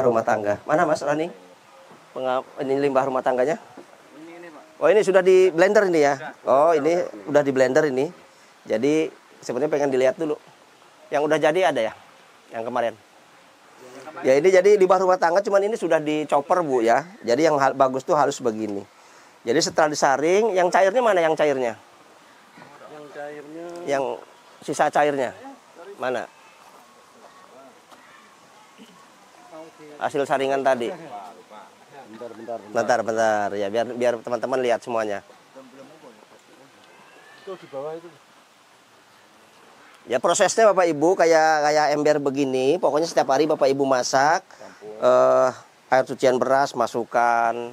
limbah rumah tangga. Mana Mas Rani? Ini limbah rumah tangganya? Ini Pak. Oh ini sudah di blender ini ya? Oh ini udah di blender ini. Jadi sebenarnya pengen dilihat dulu. Yang udah jadi ada ya? Yang kemarin? Ya ini jadi limbah rumah tangga, cuman ini sudah dicoper Bu ya. Jadi yang bagus tuh halus begini. Jadi setelah disaring, yang cairnya mana yang cairnya? Yang cairnya. Yang sisa cairnya? Mana? Hasil saringan tadi. Bentar. Ya biar teman-teman lihat semuanya. Itu di bawah itu. Ya prosesnya Bapak Ibu kayak ember begini. Pokoknya setiap hari Bapak Ibu masak, air cucian beras masukkan,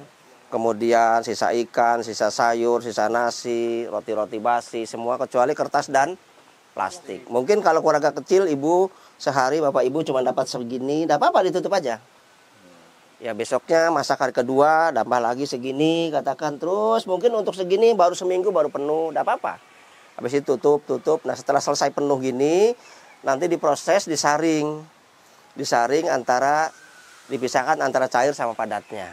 kemudian sisa ikan, sisa sayur, sisa nasi, roti-roti basi, semua kecuali kertas dan plastik. Mungkin kalau keluarga kecil Ibu sehari Bapak Ibu cuma dapat segini, tidak apa-apa ditutup aja. Ya besoknya masak hari kedua, tambah lagi segini, katakan terus mungkin untuk segini baru seminggu baru penuh, tidak apa-apa. Habis itu tutup. Nah setelah selesai penuh gini, nanti diproses, disaring dipisahkan antara cair sama padatnya.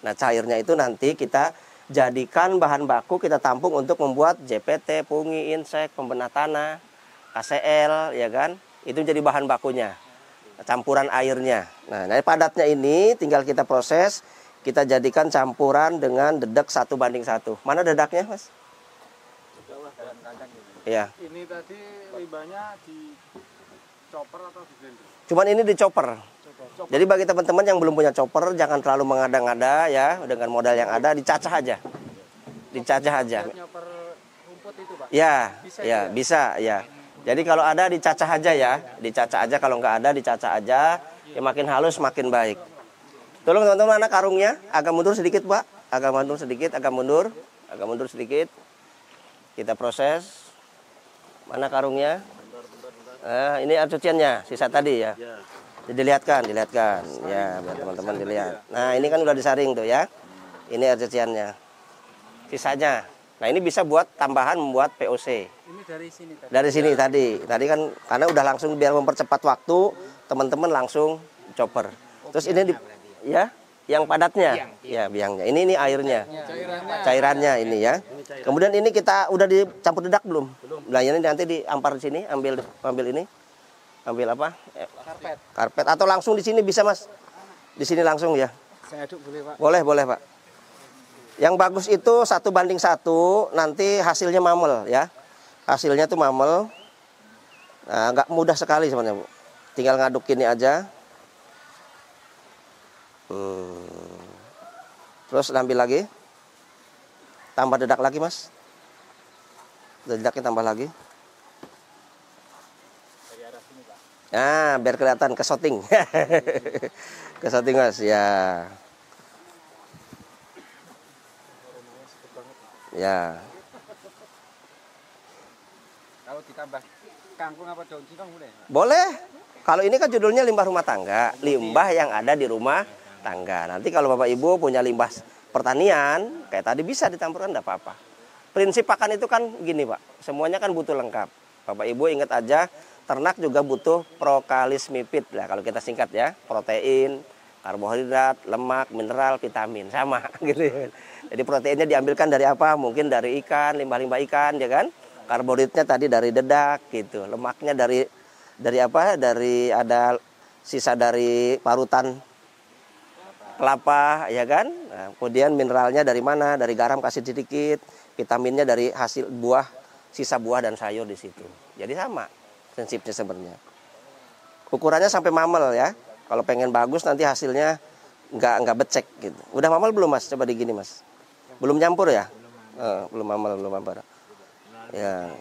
Nah cairnya itu nanti kita jadikan bahan baku, kita tampung untuk membuat JPT, pungi, insek, pembenah tanah, KCL, ya kan? Itu jadi bahan bakunya. Campuran airnya. Nah, dari padatnya ini tinggal kita proses, kita jadikan campuran dengan dedek 1:1. Mana dedaknya, Mas? Iya. Ini tadi limbahnya di chopper atau di blender? Cuman ini di chopper. Jadi bagi teman-teman yang belum punya chopper, jangan terlalu mengada-ngada ya, dengan modal yang ada, dicacah aja. Dicacah aja. Chopper rumput itu, Pak? Ya, Bisa ya, juga? bisa, ya. Jadi kalau ada dicacah aja ya, dicacah aja, kalau nggak ada dicacah aja, ya makin halus makin baik. Tolong teman-teman, anak karungnya agak mundur sedikit Pak, agak mundur sedikit. Kita proses. Mana karungnya? Ini air cuciannya, sisa tadi ya. Jadi dilihatkan, ya biar teman-teman dilihat. Nah ini kan udah disaring tuh ya, ini air cuciannya, sisanya. Nah ini bisa buat tambahan membuat POC. Ini dari sini tadi? Dari sini tadi kan karena udah langsung biar mempercepat waktu, teman-teman langsung chopper. Terus ini ya, yang padatnya, ya biangnya. Ini airnya, cairannya ini ya. Kemudian ini kita udah dicampur dedak belum? Nah ini nanti diampar di sini, ambil ini, ambil apa? Karpet atau langsung di sini bisa Mas? Di sini langsung ya. Saya aduk boleh Pak? Boleh Pak. Yang bagus itu 1:1, nanti hasilnya mamel ya. Hasilnya tuh mamel. Nah, nggak mudah sekali sebenarnya Bu. Tinggal ngaduk ini aja. Terus ambil lagi. Tambah dedak lagi Mas. Dedaknya tambah lagi. Nah, biar kelihatan kesoting. Kesoting Mas ya. Ya. Kalau ditambah kangkung apa daun singkong boleh? Boleh. Kalau ini kan judulnya limbah rumah tangga, limbah yang ada di rumah tangga. Nanti kalau Bapak Ibu punya limbah pertanian, kayak tadi bisa ditampurkan, enggak apa-apa. Prinsip pakan itu kan gini Pak, semuanya kan butuh lengkap. Bapak Ibu ingat aja, ternak juga butuh prokalismipid. Nah, kalau kita singkat ya, protein, karbohidrat, lemak, mineral, vitamin, sama gitu ya. Jadi proteinnya diambilkan dari apa? Mungkin dari ikan, limbah-limbah ikan, ya kan? Karbohidratnya tadi dari dedak, gitu. Lemaknya dari apa? Dari ada sisa dari parutan kelapa, ya kan? Nah, kemudian mineralnya dari mana? Dari garam kasih sedikit. Vitaminnya dari hasil buah, sisa buah dan sayur di situ. Jadi sama prinsipnya sebenarnya. Ukurannya sampai mamel ya. Kalau pengen bagus nanti hasilnya nggak becek gitu. Udah mamel belum Mas? Coba digini Mas. Belum nyampur ya? Belum mamel. Ya.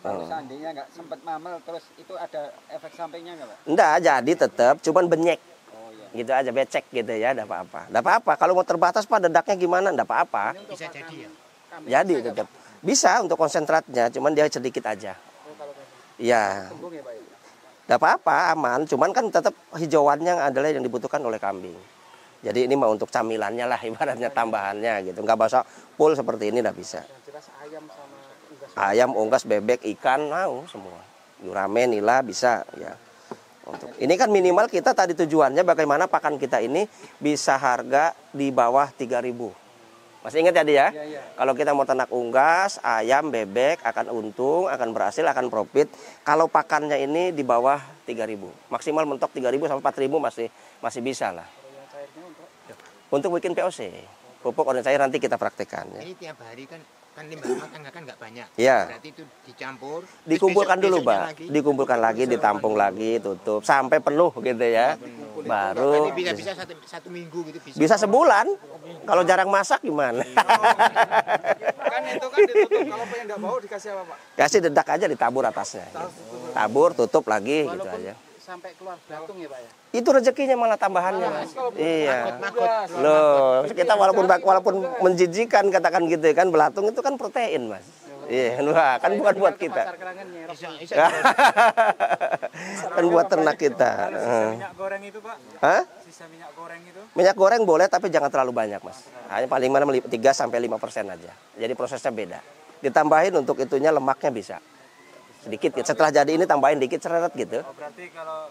Kalau seandainya nggak sempat mamel, terus itu ada efek sampingnya nggak Pak? Enggak, jadi tetap, cuman benyek. Oh iya. Gitu aja, becek gitu ya, enggak apa-apa. Enggak apa-apa, kalau mau terbatas Pak dedaknya gimana, enggak apa-apa. Bisa jadi ya? Jadi tetap. Bisa untuk konsentratnya, cuman dia sedikit aja. Oh kalau Iya. kembung ya Pak? Enggak apa-apa, aman. Cuman kan tetap hijauannya adalah yang dibutuhkan oleh kambing. Jadi ini mah untuk camilannya lah, ibaratnya tambahannya gitu. Enggak basah full seperti ini enggak bisa. Yang jelas ayam sama unggas. Ayam, unggas, bebek, ikan, mau semua. Gurame, nila bisa ya. Ini kan minimal kita tadi tujuannya bagaimana pakan kita ini bisa harga di bawah 3.000. Masih ingat ya dia? Iya, iya. Kalau kita mau ternak unggas, ayam, bebek akan untung, akan berhasil, akan profit. Kalau pakannya ini di bawah 3.000. Maksimal mentok 3.000 sampai 4.000 masih bisa lah. Untuk bikin POC. Pupuk organ cair nanti kita praktekkan ya. Ini tiap hari kan limbah makan kan nggak banyak. Iya. Berarti itu dicampur. Dikumpulkan terus dulu, besoknya Pak. lagi. Dikumpulkan lagi, ditampung lagi, tutup sampai penuh gitu ya. Baru Ini bisa satu minggu gitu bisa. bisa sebulan. Kalau jarang masak gimana? Kan itu kan ditutup, kalau pengen nggak bau dikasih apa Pak? Kasih dedak aja ditabur atasnya. Tabur, tutup lagi gitu aja. Sampai keluar belatung ya Pak ya? Itu rezekinya malah tambahannya, Mas. Iya. Makut. Loh, kita walaupun menjijikan katakan gitu kan, belatung itu kan protein, Mas. Iya, wah, kan bukan buat kita. Kan buat ternak kita. Minyak goreng itu Pak? Hah? Sisa minyak goreng itu? Minyak goreng boleh tapi jangan terlalu banyak, Mas. Hanya paling mana 3 sampai 5% aja. Jadi prosesnya beda. Ditambahin untuk itunya lemaknya bisa. Sedikit gitu. Setelah jadi ini tambahin dikit seret gitu. Oh, berarti kalau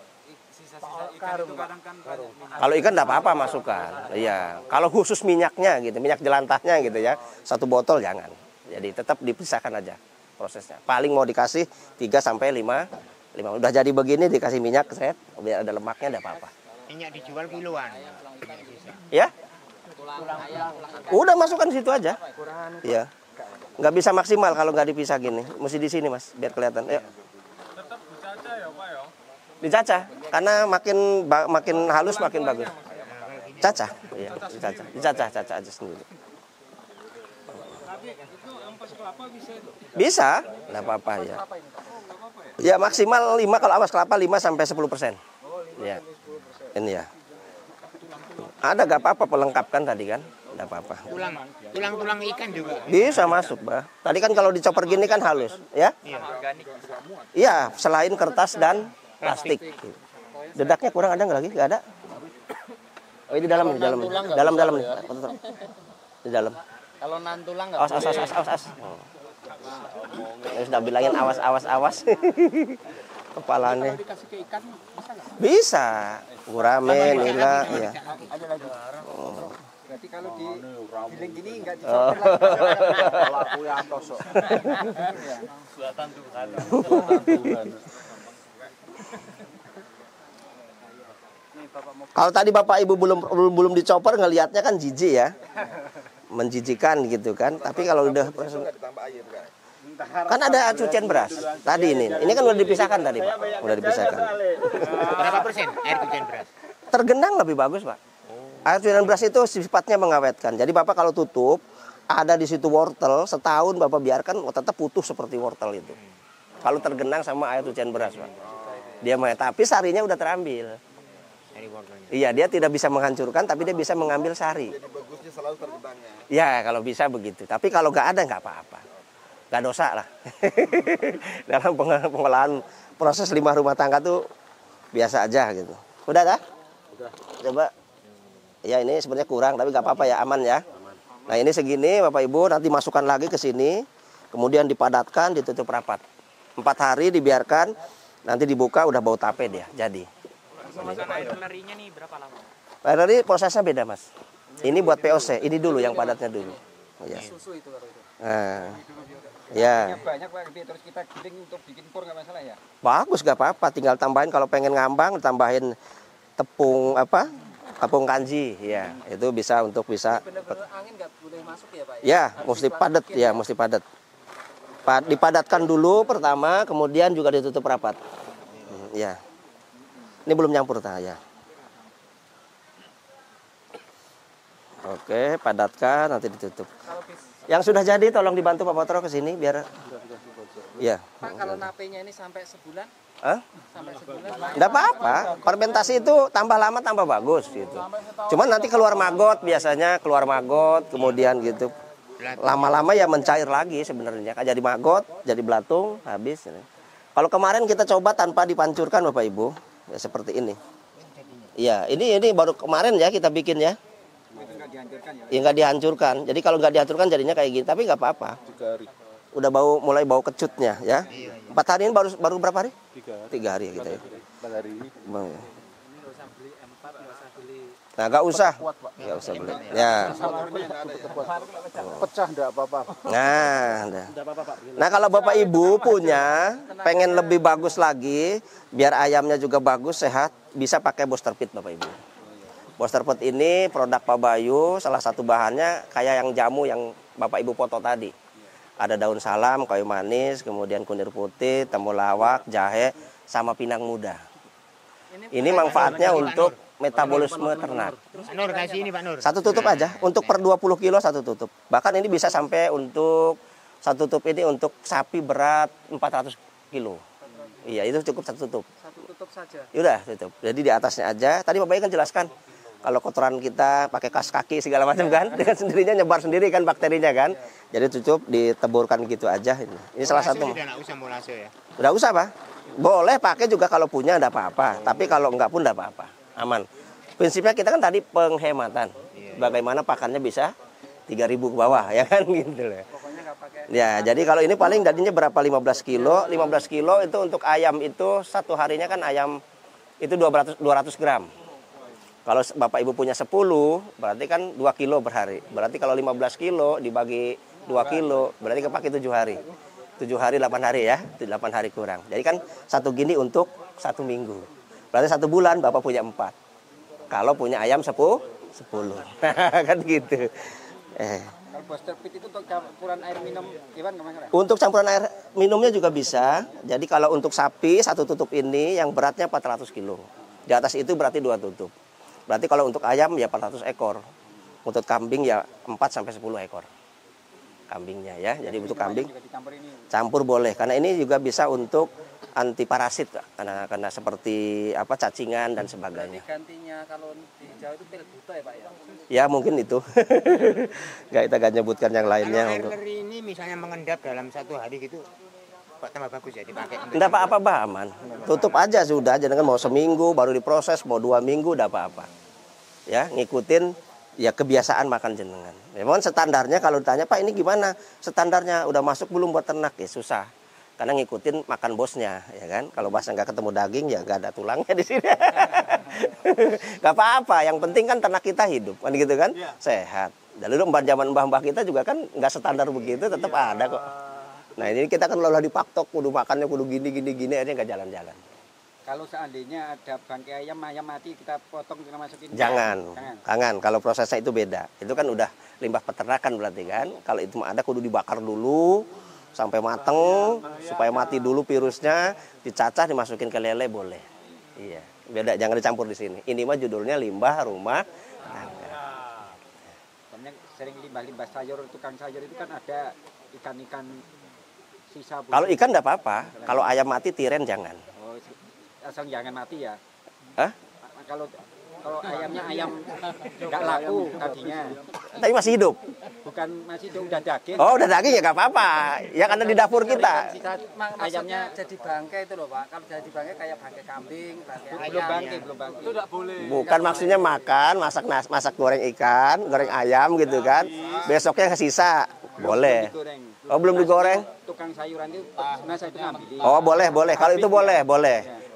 sisa-sisa ikan itu kadang kan banyak minyak. Kalau ikan enggak apa-apa masukkan. Iya. Kalau khusus minyaknya gitu, minyak jelantahnya gitu ya. 1 botol jangan. Jadi tetap dipisahkan aja prosesnya. Paling mau dikasih 3 sampai 5. Udah jadi begini dikasih minyak set, biar ada lemaknya enggak apa-apa. Minyak dijual kiloan. Ya? Udah masukkan di situ aja. Iya. Nggak bisa maksimal kalau nggak dipisah gini. Mesti di sini, Mas, biar kelihatan. Yuk. Tetap dicacah ya Pak ya? Dicacah, karena makin halus makin bagus. Cacah, iya, dicacah aja sendiri. Tapi itu ampas kelapa bisa itu? Bisa, nggak apa-apa ya. Ya maksimal 5 kalau awas kelapa 5 sampai 10%. Iya. Ini ya. Ada nggak apa-apa pelengkap kan tadi kan? Nggak apa-apa. Tulang ikan juga. Bisa masuk, Bah. Tadi kan kalau dicopper gini kan halus, ya? Iya, selain kertas dan plastik. Dedaknya kurang ada nggak lagi? Nggak ada. Oh, ini di dalam nih, dalam nih. Dalam nih. Di dalam. Kalau nantulang nggak? Awas. Oh. Ya, sudah bilangin awas. Kepalanya. Dikasih ke ikan bisa nggak? Bisa. Gurame, nila, ya. Ada lagi. Berarti kalau di giling gini nggak Oh. Kalau aku yang tosok. Buatan Tuhan. Kalau tadi Bapak Ibu belum dicopper ngelihatnya kan jijik ya. Menjijikan gitu kan. Tapi kalau udah kan ada cucian beras. Tadi ini kan udah dipisahkan tadi, Pak. Udah dipisahkan. Berapa persen air cucian beras? Tergenang lebih bagus, Pak. Air cucian beras itu sifatnya mengawetkan. Jadi Bapak kalau tutup, ada di situ wortel, setahun Bapak biarkan tetap utuh seperti wortel itu. Kalau tergenang sama air cucian beras, Pak. Dia tapi sarinya udah terambil. Iya, dia tidak bisa menghancurkan, tapi dia bisa mengambil sari. Jadi bagusnya selalu tergenangnya. Ya, kalau bisa begitu. Tapi kalau nggak ada nggak apa-apa. Nggak dosa lah. Dalam pengolahan proses limbah rumah tangga tuh biasa aja gitu. Udah dah? Udah. Coba. Ya ini sebenarnya kurang, tapi nggak apa-apa ya, aman ya. Nah ini segini Bapak Ibu, nanti masukkan lagi ke sini. Kemudian dipadatkan, ditutup rapat. 4 hari dibiarkan, nanti dibuka udah bau tape dia, jadi. Air lerinya nih berapa lama? Air leri prosesnya beda, Mas. Ini buat POC, ini dulu yang padatnya dulu. Ya. Susu itu baru itu. Nah, ya. Banyak Pak, terus kita giling untuk bikin pur nggak masalah ya? Bagus gak apa-apa, tinggal tambahin kalau pengen ngambang, tambahin tepung tepung kanji, ya. Itu bisa untuk bisa. Bener-bener angin nggak boleh masuk ya Pak? Ya, mesti padat, ya, mesti padat. Dipadatkan dulu pertama, kemudian juga ditutup rapat. Ya. Ini belum nyampur ya. Oke, padatkan nanti ditutup. Yang sudah jadi tolong dibantu Pak Potro ke sini biar. Ya. Pak, kalau napenya ini sampai sebulan? Hah? Sampai sebulan? Enggak apa-apa. Fermentasi itu tambah lama tambah bagus gitu. Cuman nanti keluar maggot biasanya, kemudian gitu. Lama-lama ya mencair lagi sebenarnya. Jadi maggot, jadi belatung, habis. Kalau kemarin kita coba tanpa dipancurkan Bapak Ibu, ya seperti ini. Iya, ini baru kemarin ya kita bikin ya. Itu nggak dihancurkan ya? Ya nggak dihancurkan. Jadi kalau nggak dihancurkan jadinya kayak gini, tapi nggak apa-apa. 3 hari. Udah mulai bau kecutnya ya. 4 hari ini baru berapa hari? 3 hari ya kita ya. hari ini. Nah, nggak usah. Nggak usah beli. Ya. Pecah enggak apa-apa. Nah, dah. Nah, kalau Bapak Ibu punya pengen lebih bagus lagi, biar ayamnya juga bagus, sehat, bisa pakai booster pit Bapak Ibu. Booster pit ini produk Pak Bayu, salah satu bahannya kayak yang jamu yang Bapak Ibu foto tadi. Ada daun salam, kayu manis, kemudian kunir putih, temulawak, jahe, sama pinang muda. Ini manfaatnya untuk metabolisme ternak. Pak Nur kasih ini Pak Nur. Satu tutup aja, untuk per 20 kilo satu tutup. Bahkan ini bisa sampai untuk satu tutup ini untuk sapi berat 400 kilo. Iya, itu cukup satu tutup. Satu tutup saja. Yaudah, tutup. Jadi di atasnya aja. Tadi Bapak Ibu kan jelaskan, kalau kotoran kita pakai kas kaki segala macam kan, dengan sendirinya nyebar sendiri kan bakterinya kan. Jadi cukup diteburkan gitu aja. Ini salah satu. Sudah nggak usah molase ya. Udah usah Pak. Boleh pakai juga kalau punya enggak apa-apa. Tapi kalau enggak pun enggak apa-apa. Aman. Prinsipnya kita kan tadi penghematan. Bagaimana pakannya bisa 3.000 ke bawah ya kan gitu loh. Pokoknya nggak pakai. Ya, jadi kalau ini paling dadinya berapa? 15 kilo. 15 kilo itu untuk ayam itu satu harinya kan ayam itu 200 gram. Kalau Bapak Ibu punya 10, berarti kan 2 kilo per hari. Berarti kalau 15 kilo dibagi 2 kilo, berarti kepake 7 hari. 7 hari, 8 hari ya. 8 hari kurang. Jadi kan satu gini untuk 1 minggu. Berarti 1 bulan Bapak punya 4. Kalau punya ayam 10. Kan gitu. Kalau booster pit itu untuk campuran air minum hewan kemana? Untuk campuran air minumnya juga bisa. Jadi kalau untuk sapi satu tutup ini yang beratnya 400 kilo. Di atas itu berarti 2 tutup. Berarti kalau untuk ayam ya 400 ekor. Untuk kambing ya 4 sampai 10 ekor. Kambingnya ya. Jadi untuk kambing campur boleh karena ini juga bisa untuk anti parasit karena seperti apa cacingan dan sebagainya. Gantinya kalau di Jawa itu pil buta ya Pak ya? Ya mungkin itu. Nggak kita nggak nyebutkan yang Kalau lainnya. air leri ini misalnya mengendap dalam 1 hari gitu, Pak tambah bagus ya dipakai. Enggak apa-apa, aman. Tutup aja sudah, jangan mau seminggu baru diproses, mau 2 minggu enggak apa-apa. Ya, ngikutin ya kebiasaan makan jenengan. Memang standarnya kalau ditanya, "Pak, ini gimana? Standarnya udah masuk belum buat ternak?" Ya susah. Karena ngikutin makan bosnya, ya kan? Kalau bosnya nggak ketemu daging ya nggak ada tulangnya di sini. Nggak apa-apa, yang penting kan ternak kita hidup, kan gitu kan? Sehat. Dan dulu zaman mbah-mbah kita juga kan nggak standar begitu, tetap ada kok. Nah ini kita kan lelah dipaktok, kudu makannya kudu gini aja nggak jalan-jalan. Kalau seandainya ada bangkai ayam mati kita potong kita masukin. Jangan. Kalau prosesnya itu beda. Itu kan udah limbah peternakan berarti kan. Kalau itu ada kudu dibakar dulu sampai mateng supaya mati dulu virusnya, dicacah dimasukin ke lele boleh. Iya, beda jangan dicampur di sini. Ini mah judulnya limbah rumah tangga. Soalnya sering limbah-limbah sayur, tukang sayur itu kan ada ikan-ikan sisa. Kalau ikan enggak apa-apa. Kalau ayam mati tiren jangan. Oh, asal jangan mati ya. Hah? Kalau ayamnya ayam nggak laku tadinya. Tapi masih hidup. Bukan masih udah daging. Oh, udah daging ya nggak apa-apa. Ya karena di dapur kita. Ayamnya jadi bangkai itu loh Pak. Kalau jadi bangkai kayak bangkai kambing, bangkai ayam. Belum bangkai. Itu nggak boleh. Bukan maksudnya makan, masak goreng ikan, goreng ayam gitu kan. Besoknya sisa. Boleh. Oh, belum digoreng? Tukang sayuran itu saya itu ngambil. Oh, boleh. Kalau itu boleh.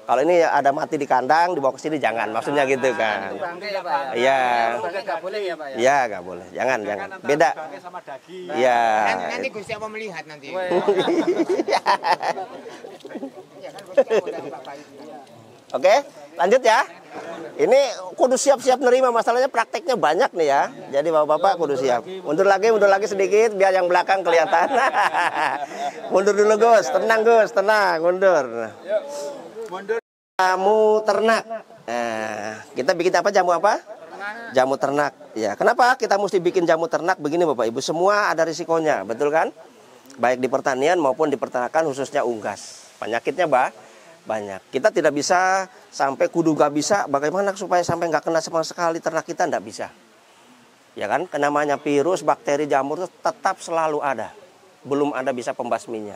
Kalau ini ada mati di kandang, dibawa ke sini jangan. Maksudnya gitu kan. Itu bangkai ya Pak. Iya. Bangkai nggak boleh ya Pak ya. Iya, nggak boleh. Jangan. Beda. Bangkai sama daging. Iya. Nanti Gusti apa melihat nanti. Oke, lanjut ya. Ini kudu siap-siap nerima, masalahnya prakteknya banyak nih ya. Jadi bapak-bapak kudu siap. Mundur lagi sedikit biar yang belakang kelihatan. Mundur dulu Gus, tenang, mundur. Jamu ternak. Nah, kita bikin apa jamu apa? Jamu ternak. Ya, kenapa kita mesti bikin jamu ternak begini Bapak Ibu? Semua ada risikonya, betul kan? Baik di pertanian maupun di peternakan khususnya unggas. Penyakitnya banyak. Kita tidak bisa sampai kudu gak bisa. Bagaimana supaya sampai nggak kena sama sekali ternak kita? Nggak bisa. Ya kan? Namanya virus, bakteri, jamur itu tetap selalu ada. Belum ada bisa pembasminya.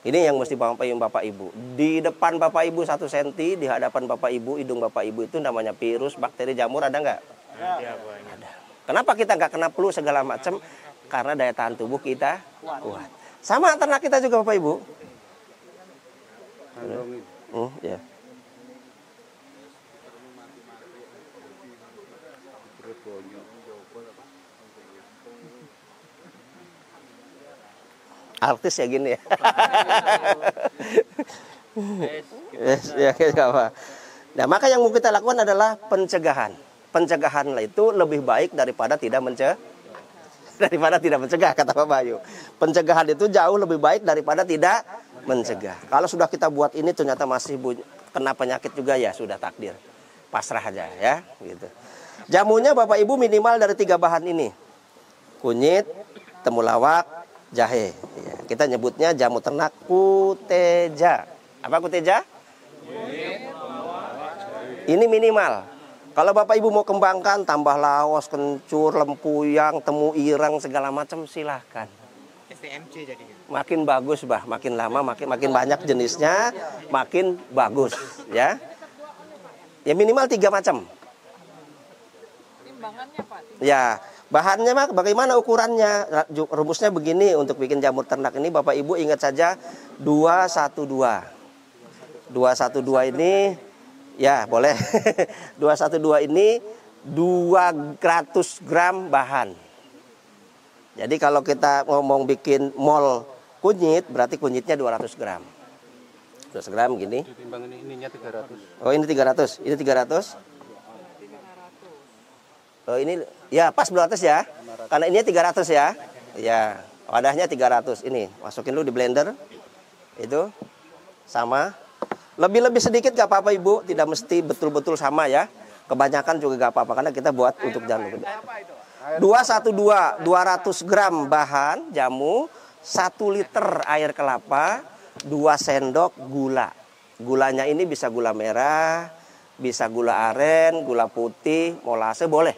Ini yang mesti Bapak Ibu. Di depan Bapak Ibu 1 cm, di hadapan Bapak Ibu, hidung Bapak Ibu itu namanya virus, bakteri, jamur ada nggak? Ada. Kenapa kita nggak kena flu segala macam? Karena daya tahan tubuh kita kuat. Sama ternak kita juga Bapak Ibu. Ya. Artis ya gini ya. Yes, ya nggak apa. Nah, maka yang mau kita lakukan adalah pencegahan. Pencegahan itu lebih baik daripada tidak mencegah, kata Pak Bayu. Pencegahan itu jauh lebih baik daripada tidak mencegah. Kalau sudah kita buat ini ternyata masih kena penyakit juga, ya sudah takdir. Pasrah aja ya, gitu. Jamunya Bapak Ibu minimal dari 3 bahan ini. Kunyit, temulawak, jahe. Ya, kita nyebutnya jamu ternak kuteja. Apa kuteja? Ini minimal. Kalau Bapak Ibu mau kembangkan, tambah laos, kencur, lempuyang, temu irang, segala macam, silahkan. STMJ jadi. Makin bagus, bah. Makin lama, makin banyak jenisnya, makin bagus, ya. Ya minimal 3 macam. Timbangannya Pak? Ya, bahannya mah bagaimana ukurannya? Rumusnya begini untuk bikin jamur ternak ini, Bapak Ibu ingat saja 212. 212 ini, ya boleh. 212 ini 200 gram bahan. Jadi kalau kita ngomong bikin mol kunyit, berarti kunyitnya 200 gram. 200 gram gini. Ditimbang ininya 300. Oh ini 300, ini 300. Oh ini ya pas 200 ya. Karena ini 300 ya. Ya, wadahnya 300. Ini masukin dulu di blender. Itu sama. Lebih-lebih sedikit gak apa-apa Ibu, tidak mesti betul-betul sama ya. Kebanyakan juga gak apa-apa karena kita buat untuk jamu. 212 200 gram bahan jamu, 1 liter air kelapa, 2 sendok gula. Gulanya ini bisa gula merah, bisa gula aren, gula putih, molase boleh.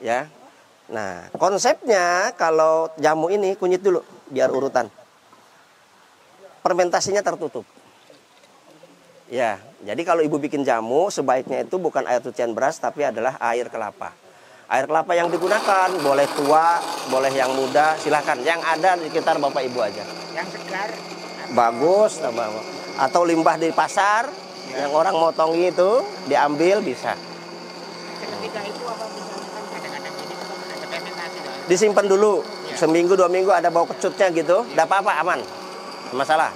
Ya. Nah, konsepnya kalau jamu ini kunyit dulu biar urutan. Fermentasinya tertutup. Ya, jadi kalau Ibu bikin jamu sebaiknya itu bukan air cucian beras tapi adalah air kelapa. Air kelapa yang digunakan boleh tua, boleh yang muda, silahkan. Yang ada di sekitar Bapak Ibu aja. Yang segar. Bagus, atau limbah di pasar yang orang motongi itu diambil bisa. Ketika itu apa misalnya kan kadang-kadang ini ada fermentasi Pak. Disimpan dulu seminggu 2 minggu ada bau kecutnya gitu, tidak apa-apa, aman. Masalah,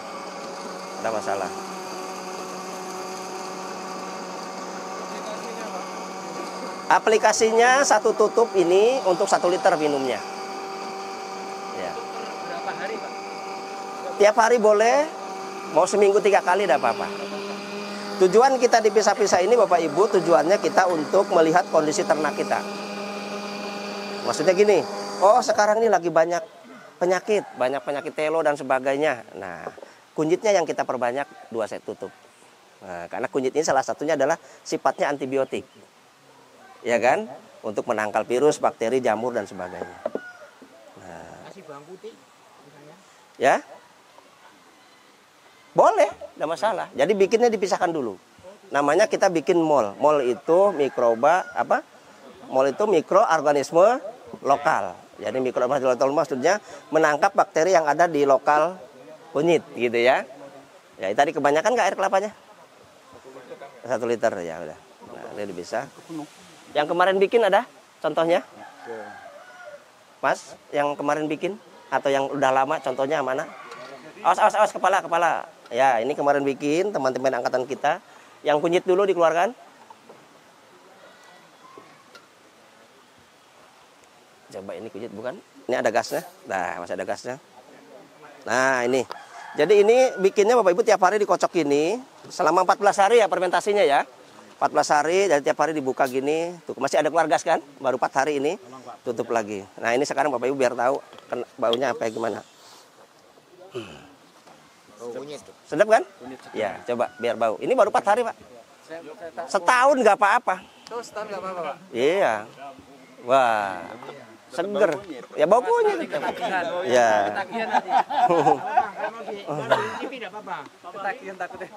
ada masalah. Aplikasinya 1 tutup ini untuk 1 liter minumnya. Ya. Berapa hari Pak? Tiap hari boleh, mau seminggu 3 kali tidak apa-apa. Tujuan kita dipisah-pisah ini Bapak Ibu, tujuannya kita untuk melihat kondisi ternak kita. Maksudnya gini, oh sekarang ini lagi banyak penyakit telo dan sebagainya. Nah, kunyitnya yang kita perbanyak 2 set tutup. Nah, karena kunyit ini salah satunya adalah sifatnya antibiotik. Ya kan? Untuk menangkal virus, bakteri, jamur dan sebagainya. Nah, Kasih bawang putih misalnya. ya? Boleh, tidak masalah. Jadi bikinnya dipisahkan dulu. Namanya kita bikin mol. Mol itu mikroba apa? Mol itu mikroorganisme lokal. Jadi mikroorganisme lokal maksudnya menangkap bakteri yang ada di lokal kunyit gitu ya. Ya tadi kebanyakan nggak air kelapanya? 1 liter ya udah. Nah, ini bisa. Yang kemarin bikin ada contohnya? Mas, yang kemarin bikin atau yang udah lama contohnya mana? Awas kepala. Ya, ini kemarin bikin teman-teman angkatan kita. Yang kunyit dulu dikeluarkan. Coba ini kunyit bukan? Ini ada gasnya. Nah, masih ada gasnya. Nah, ini. Jadi ini bikinnya Bapak Ibu tiap hari dikocok gini selama 14 hari ya fermentasinya ya. 14 hari, jadi tiap hari dibuka gini. Tuh, masih ada keluar gas kan? Baru 4 hari ini tutup lagi. Nah, ini sekarang Bapak Ibu biar tahu baunya apa gimana. Kunyit. Sedap kan? Ya, coba biar bau. Ini baru 4 hari, Pak. Setahun nggak apa-apa. Tuh setahun nggak apa-apa Pak? Iya. Wah, seger. Ya bau kunyit. Ya. Ketagihan nanti. Tidak apa-apa. Ketagihan takutnya.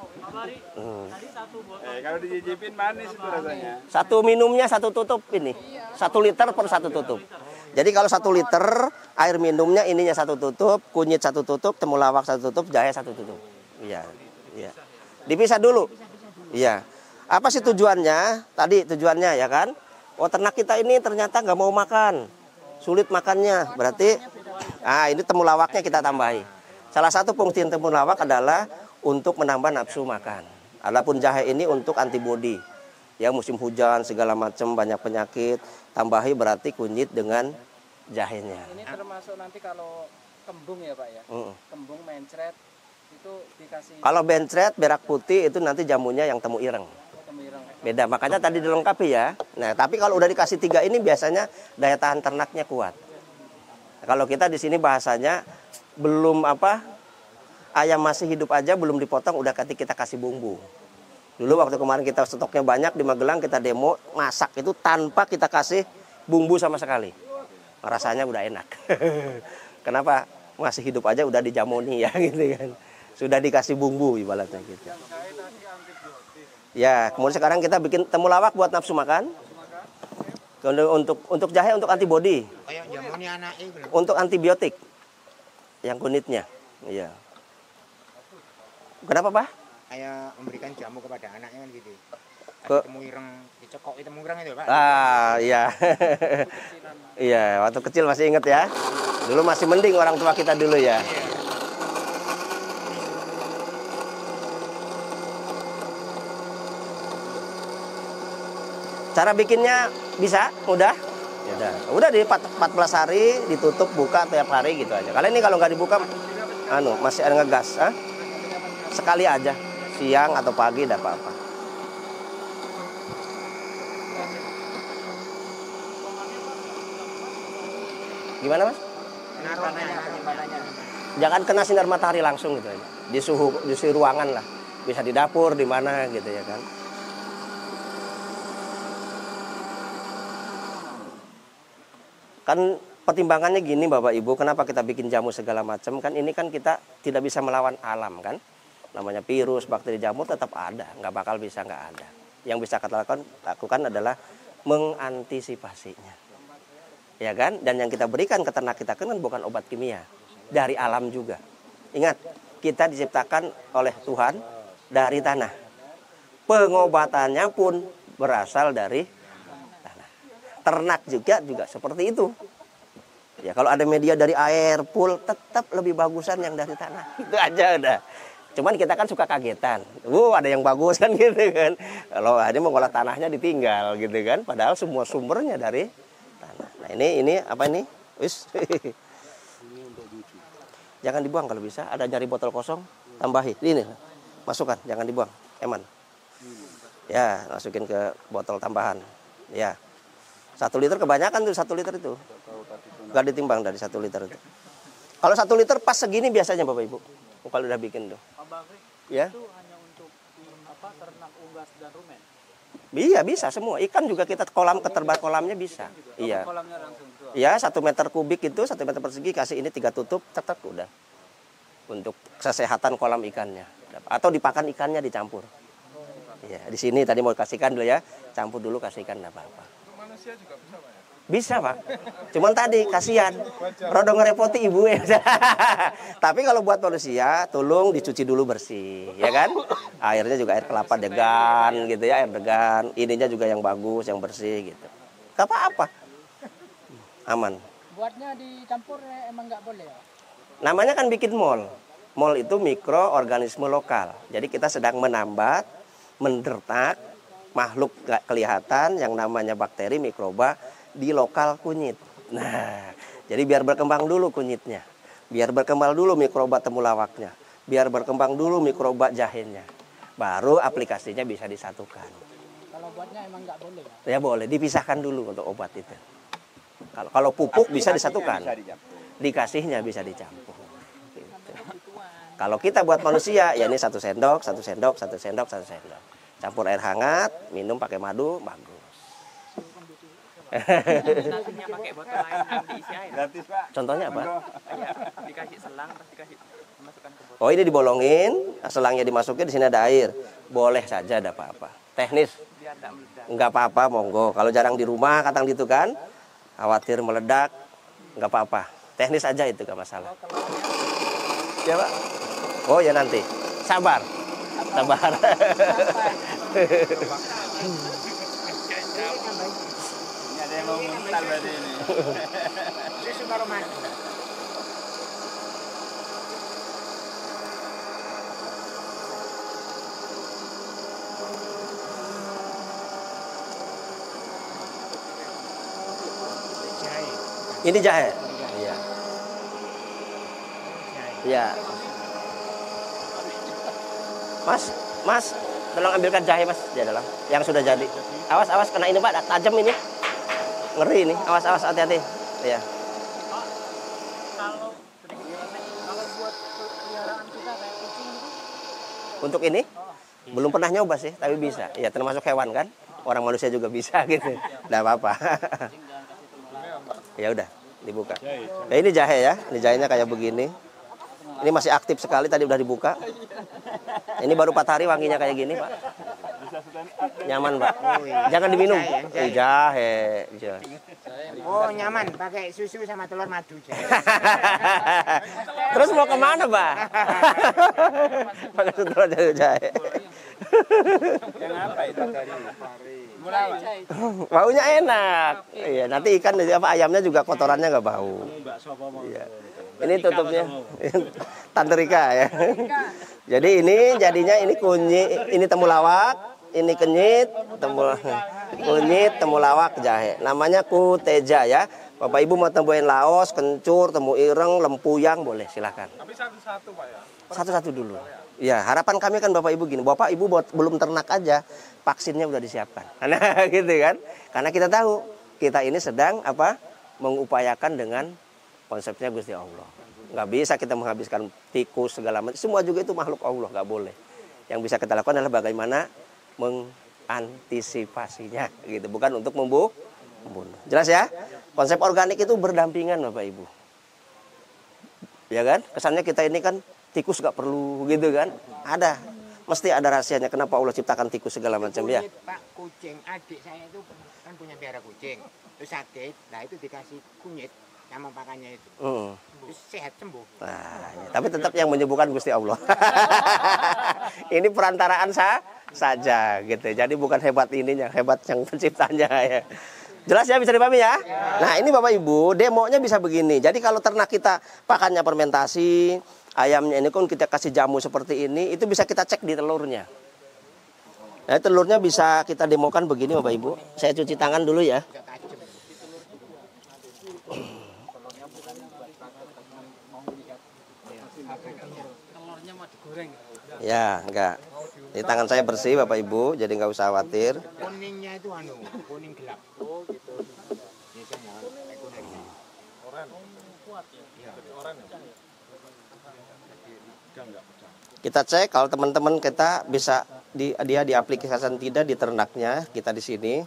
Kalau dicicipin manis itu rasanya. 1 minumnya 1 tutup ini. 1 liter per 1 tutup. Jadi kalau 1 liter air minumnya ininya 1 tutup, kunyit 1 tutup, temulawak 1 tutup, jahe 1 tutup. Iya, iya. Dipisah dulu. Iya. Apa sih tujuannya? Tadi tujuannya ya kan? Oh, ternak kita ini ternyata nggak mau makan, sulit makannya. Berarti, ini temulawaknya kita tambahi. Salah satu fungsi temulawak adalah untuk menambah nafsu makan. Adapun jahe ini untuk antibodi. Ya, musim hujan segala macam banyak penyakit, tambahi berarti kunyit dengan jahenya. Ini termasuk nanti kalau kembung ya Pak ya? Kembung mencret itu dikasih Kalau bencret, berak putih itu nanti jamunya yang temu ireng. temireng. Beda, makanya tadi dilengkapi ya. Nah, tapi kalau udah dikasih 3 ini biasanya daya tahan ternaknya kuat. Kalau kita di sini bahasanya belum ayam masih hidup aja belum dipotong udah kita kasih bumbu. Dulu waktu kemarin kita stoknya banyak di Magelang, kita demo masak itu tanpa kita kasih bumbu sama sekali. Rasanya udah enak. Kenapa? Masih hidup aja udah dijamoni ya gitu kan. Sudah dikasih bumbu ibaratnya gitu. Ya, kemudian sekarang kita bikin temulawak buat nafsu makan. Untuk jahe untuk antibodi. Kayak jamuni anaknya belum. Untuk antibiotik. Yang kunitnya. Iya. Kenapa, Pak? Kayak memberikan jamu kepada anaknya kan gitu. Ke- Temu ireng, dicekok itu ireng itu Pak. Iya. Iya, waktu kecil masih inget ya. Dulu masih mending orang tua kita dulu ya. Cara bikinnya bisa, mudah. Ya udah di 14 hari ditutup buka tiap hari gitu aja. Kalian ini kalau nggak dibuka masih ada ngegas, sekali aja, siang atau pagi enggak apa-apa. Gimana, Mas? Jangan kena sinar matahari langsung gitu aja. Di suhu ruangan lah. Bisa di dapur, di mana gitu ya kan. Kan pertimbangannya gini Bapak Ibu, kenapa kita bikin jamu segala macam? Kan ini kan kita tidak bisa melawan alam kan. Namanya virus, bakteri, jamur tetap ada, nggak bakal bisa nggak ada. Yang bisa kita lakukan adalah mengantisipasinya. Ya kan? Dan yang kita berikan ke ternak kita kan bukan obat kimia, dari alam juga. Ingat, kita diciptakan oleh Tuhan dari tanah. Pengobatannya pun berasal dari tanah. Ternak juga seperti itu. Ya kalau ada media dari air, pool, tetap lebih bagusan yang dari tanah. Itu aja udah. Cuman kita kan suka kagetan. Ada yang bagus kan gitu kan. Kalau ada mengolah tanahnya ditinggal gitu kan. Padahal semua sumbernya dari tanah. Nah ini apa ini? Wis. Jangan dibuang kalau bisa. Ada nyari botol kosong, tambahi. Ini masukkan, jangan dibuang. Eman. Ya, masukin ke botol tambahan. Ya. 1 liter kebanyakan tuh 1 liter itu. Gak ditimbang dari 1 liter itu. Kalau 1 liter pas segini biasanya Bapak Ibu. Kalau udah bikin tuh. Ya. Itu hanya untuk ternak unggas dan rumen. Iya bisa semua. Ikan juga kita keterbar kolamnya bisa. Iya. Kolamnya langsung tuh. Ya 1 meter kubik itu 1 meter persegi kasih ini 3 tutup tetap udah. Untuk kesehatan kolam ikannya. Atau dipakan ikannya dicampur. Iya di sini tadi mau kasihkan dulu ya. Campur dulu kasihkan enggak apa-apa. Manusia juga bisa Pak ya? Bisa Pak. Cuman tadi kasihan. Rodo ngerepoti ibu ya. Tapi kalau buat manusia tolong dicuci dulu bersih, ya kan? Airnya juga air kelapa degan gitu ya, air degan. Ininya juga yang bagus, yang bersih gitu. Gak apa-apa. Aman. Buatnya dicampur emang nggak boleh ya? Namanya kan bikin mol. Mol itu mikroorganisme lokal. Jadi kita sedang menambat, mendertak makhluk gak kelihatan yang namanya bakteri, mikroba di lokal kunyit. Nah, jadi biar berkembang dulu kunyitnya. Biar berkembang dulu mikroba temulawaknya. Biar berkembang dulu mikroba jahenya. Baru aplikasinya bisa disatukan. Kalau buatnya emang nggak boleh ya? Ya boleh, dipisahkan dulu untuk obat itu. Kalau pupuk bisa disatukan. Dikasihnya bisa dicampur. Gitu. Kalau kita buat manusia, ya ini 1 sendok, 1 sendok, 1 sendok, 1 sendok. Campur air hangat, minum pakai madu, bagus. Nasinya pakai botol air yang diisi air. Gratis Pak. Contohnya apa? Iya, dikasih selang terus dikasih masukkan ke botol. Oh ini dibolongin, selangnya dimasukin, di sini ada air. Boleh saja, ada apa-apa. Teknis, Biar nggak meledak. nggak apa-apa, monggo. Kalau jarang di rumah, kadang gitu kan, khawatir meledak, nggak apa-apa. Teknis aja itu, nggak masalah. Ya Pak? Oh ya nanti, sabar. Sabar. yang mau mental berarti ini. Susu karo madu. Jahe. Ini jahe. Iya. Iya. Mas, tolong ambilkan jahe Mas di dalam yang sudah jadi. Awas kena ini Pak, tajam ini. Ngeri ini. Awas hati-hati. Iya. Kalau buat peliharaan kita kayak kucing itu, Untuk ini belum pernah nyoba sih, tapi bisa. Ya termasuk hewan kan. Orang manusia juga bisa gitu. Nggak apa-apa. Ya udah, dibuka. Ya ini jahe ya. Ini jahenya kayak begini. Ini masih aktif sekali, tadi udah dibuka. Ini baru 4 hari wanginya kayak gini, Pak. Nyaman, Pak. Jangan diminum. Jahe. Oh, nyaman pakai susu sama telur madu. Terus mau kemana, Pak? Pakai telur jahe. Yang apa itu tadi? Baunya enak. Iya, nanti ikan ayamnya juga kotorannya nggak bau. Iya. Ini tutupnya Tante Rika ya. Jadi ini jadinya ini kunyit, ini temulawak, ini kenyit, kunyit, temulawak, jahe. Namanya kuteja ya. Bapak Ibu mau temuin laos, kencur, temu ireng, lempuyang boleh silakan. Tapi satu-satu Pak ya? Satu-satu dulu. Ya, harapan kami kan Bapak Ibu gini, Bapak Ibu belum ternak aja, vaksinnya udah disiapkan. Nah, gitu kan. Karena kita tahu kita ini sedang mengupayakan dengan konsepnya Gusti Allah. Nggak bisa kita menghabiskan tikus segala macam. Semua juga itu makhluk Allah, nggak boleh. Yang bisa kita lakukan adalah bagaimana mengantisipasinya, gitu. Bukan untuk membunuh. Jelas ya? Konsep organik itu berdampingan Bapak Ibu. Ya kan? Kesannya kita ini kan tikus nggak perlu gitu kan? Ada. Mesti ada rahasianya kenapa Allah ciptakan tikus segala macam ya. Pak, kucing adik saya itu kan punya piara kucing. Terus sakit, nah itu dikasih kunyit sama pakannya itu. Terus sehat sembuh. Nah, ya. Tapi tetap yang menyembuhkan Gusti Allah. Ini perantaraan saja gitu. Jadi bukan hebat ininya, hebat yang penciptanya ya. Jelas ya, bisa dipahami ya? Nah, ini Bapak Ibu, demonya bisa begini. Jadi kalau ternak kita pakannya fermentasi, ayamnya ini kan kita kasih jamu seperti ini, itu bisa kita cek di telurnya. Nah, telurnya bisa kita demokan begini Bapak Ibu. Saya cuci tangan dulu ya. telurnya mau digoreng. Ya, enggak. Di tangan saya bersih Bapak Ibu, jadi nggak usah khawatir. Kuningnya itu kuning gelap. Oh gitu. Ini semua kayak kuningnya. Kita cek kalau teman-teman kita bisa dia diaplikasikan tidak di ternaknya, kita di sini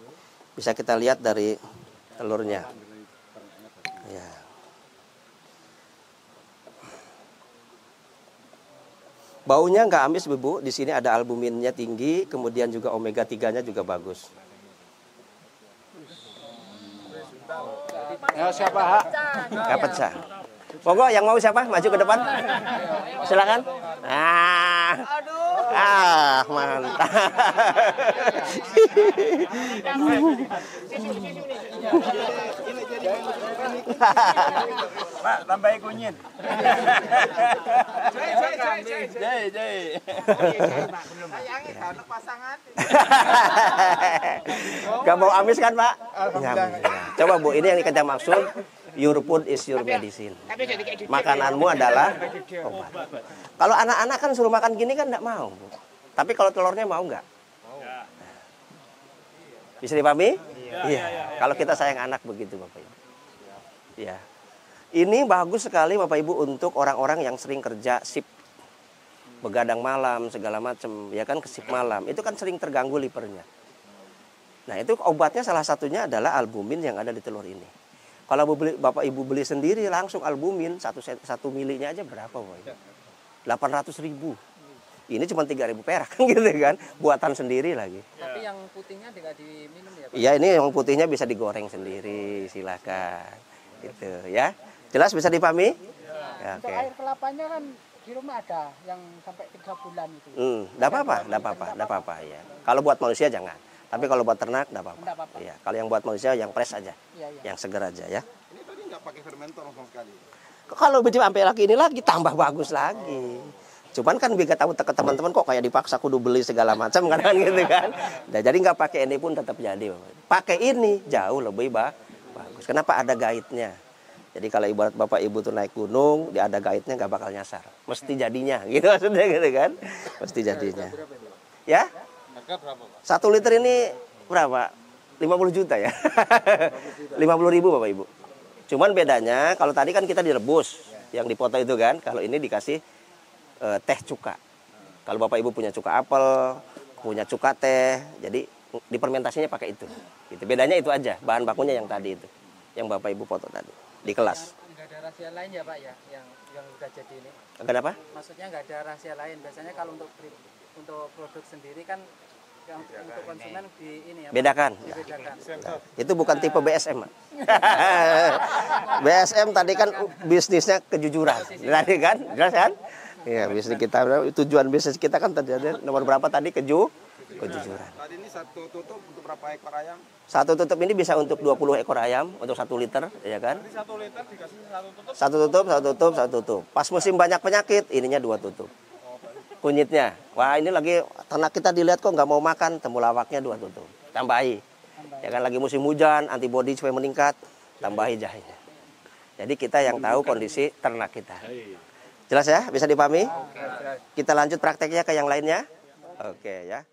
bisa kita lihat dari telurnya. Ya. Baunya nggak amis Bu, di sini ada albuminnya tinggi, kemudian juga omega 3-nya juga bagus. Ya siapa Hak? Nggak pecah. Monggo yang mau siapa? Maju ke depan. Silakan. Mantap. Pak, tambahin kunyit. Jai. Gak mau amis kan Pak? Coba Bu, ini yang kita maksud. Your food is your medicine. Makananmu adalah obat. Kalau anak-anak kan suruh makan gini kan enggak mau. Tapi kalau telurnya mau enggak? Bisa dipahami? Iya. Kalau kita sayang anak begitu Bapak Ibu. Ya. Ini bagus sekali Bapak Ibu untuk orang-orang yang sering kerja shift. Begadang malam segala macam, ya kan, ke shift malam. Itu kan sering terganggu livernya. Nah, itu obatnya salah satunya adalah albumin yang ada di telur ini. Kalau Bapak Ibu beli sendiri langsung albumin 1 milinya aja berapa Bapak Ibu? 800.000. Ini cuma 3.000 perak gitu kan, buatan sendiri lagi. Tapi yang putihnya tidak diminum ya Pak? Iya, ini yang putihnya bisa digoreng sendiri, silakan. Gitu ya. Jelas bisa dipahami? Ya, Untuk air kelapanya kan di rumah ada yang sampai 3 bulan itu. Enggak apa-apa ya. Kalau buat manusia jangan. Tapi kalau buat ternak enggak apa-apa. Enggak apa-apa. Iya, kalau yang buat manusia yang fresh aja. Iya, iya. Yang segar aja ya. Ini tadi nggak pakai fermentor sama sekali. Kalau biji sampai lagi ini lagi tambah bagus lagi. Cuman kan biar tahu ke teman-teman kok kayak dipaksa kudu beli segala macam kan gitu kan. Nah, jadi nggak pakai ini pun tetap jadi. Pakai ini jauh lebih bagus. Kenapa ada gaitnya? Jadi kalau ibarat Bapak Ibu tuh naik gunung, dia ada gaitnya nggak bakal nyasar. Mesti jadinya gitu maksudnya gitu kan. Mesti jadinya. Ya? Harga berapa, Pak? 1 liter ini berapa? 50 juta ya. 50.000 Bapak Ibu. Cuman bedanya kalau tadi kan kita direbus yang dipoto itu kan, kalau ini dikasih teh cuka. Kalau Bapak Ibu punya cuka apel, punya cuka teh, jadi difermentasinya pakai itu. Gitu. Bedanya itu aja, bahan bakunya yang tadi itu, yang Bapak Ibu foto tadi di kelas. Nggak ada rahasia lain ya Pak ya, yang udah jadi ini. Kenapa? Maksudnya nggak ada rahasia lain. Biasanya kalau untuk produk sendiri kan yang untuk konsumen di ini ya. Pak, Bedakan. dibedakan. Itu bukan tipe BSM, Pak. BSM tadi kan bisnisnya kejujuran. Tadi kan, jelas kan? Iya, bisnis kita, tujuan bisnis kita kan tadi ada nomor berapa tadi kejujuran. Tadi ini satu tutup untuk berapa ekor ayam? Satu tutup ini bisa untuk 20 ekor ayam untuk 1 liter, ya kan? Jadi 1 liter dikasih satu tutup. Satu tutup. Pas musim banyak penyakit, ininya 2 tutup. Kunyitnya, wah ini lagi ternak kita dilihat kok nggak mau makan, temulawaknya 2 tutup. Tambahi, ya kan lagi musim hujan, antibodi supaya meningkat, tambahi jahenya. Jadi kita yang tahu kondisi ternak kita. Jelas ya, bisa dipahami? Kita lanjut prakteknya ke yang lainnya. Oke ya.